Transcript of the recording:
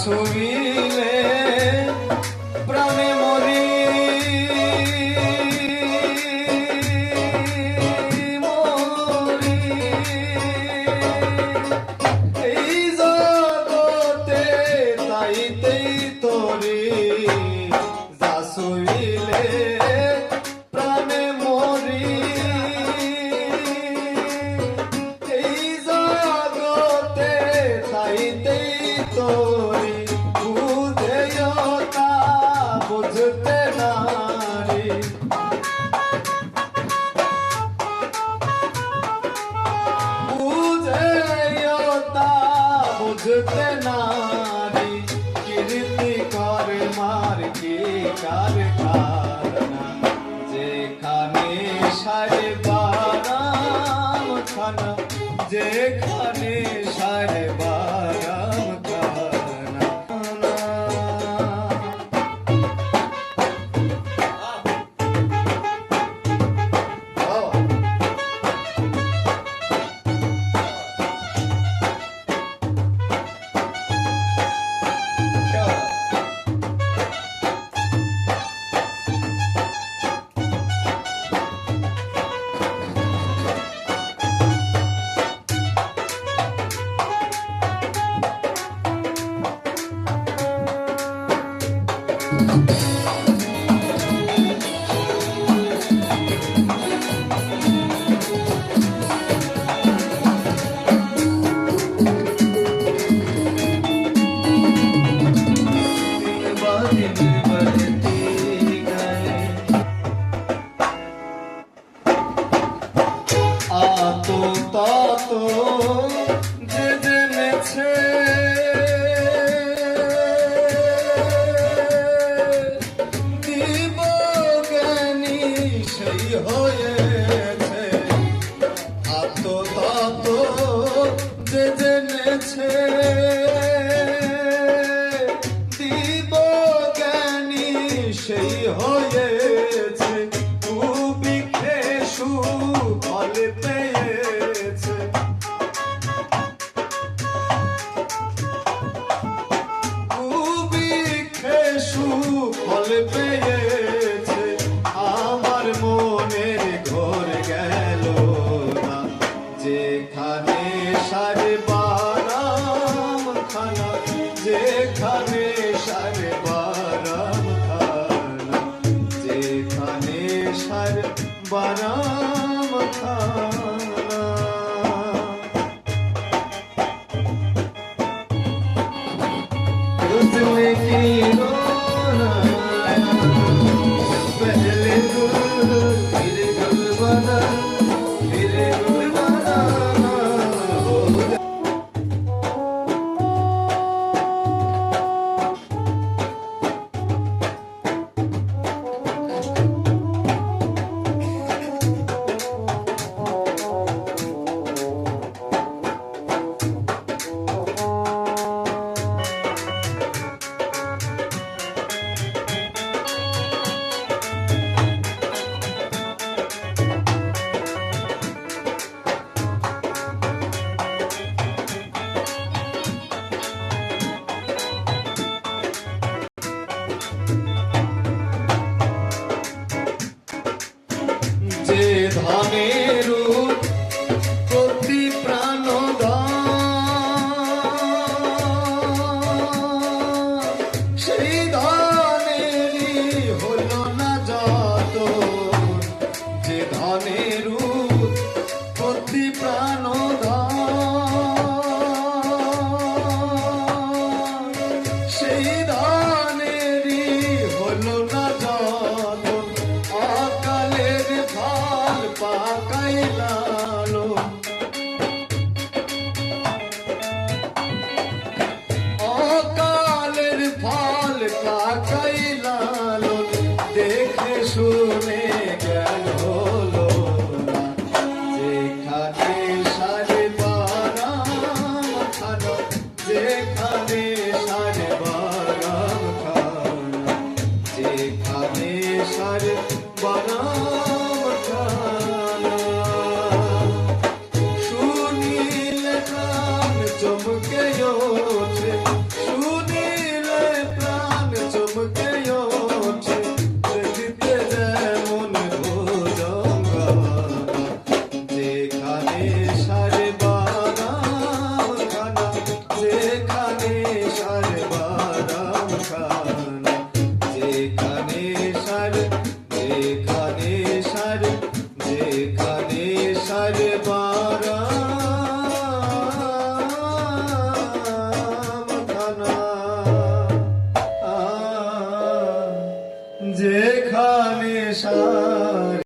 ছুঁইলে প্রাণে মরি মরি এই জগতে তাইতেই তোরে যা ছুঁইলে প্রাণে মরি এই জগতে তাইতেই তোরে বুঝতে নারি বুঝতে নারি কীর্তি কর মার কি কার কারনা যেখানে সারে বারাম খানা যেখানে সারে বারাম আতো তত যে জেনেছে দিবজ্ঞানী সেই হয়েছে আতো তত যে জেনেছে দিবজ্ঞানী সেই হয়েছে ফল পেয়েছে ফল পেয়েছে আমার মনের ঘর গেল না যেখানে সারে বারাম খানা যেখানে সারে বারাম খানা যেখানে সারে বারাম খানা उसमें की रोना पहले गुल फिर गुल बना फिर गुल बना যে ধনের প্রতি প্রাণ সেই ধনেরই হলো না যত যে ধনের প্রতি প্রাণ সেই ধনেরই হলো না যত অকালের ফল পাকাইলালো অকালের ফল পাকাইলালো দেখে শুনে গেল বারামখানা শুনিলে প্রাণ চমকে ওঠে, শুনিলে প্রাণ চমকে ওঠে, দেখিতে যেমন ভোজঙ্গা, যেখানে সারে বারামখানা, যেখানে সারে বারামখানা, যেখানে সারে, যেখানে সারে, যেখানে সারে বারামখানা, যেখানে সারে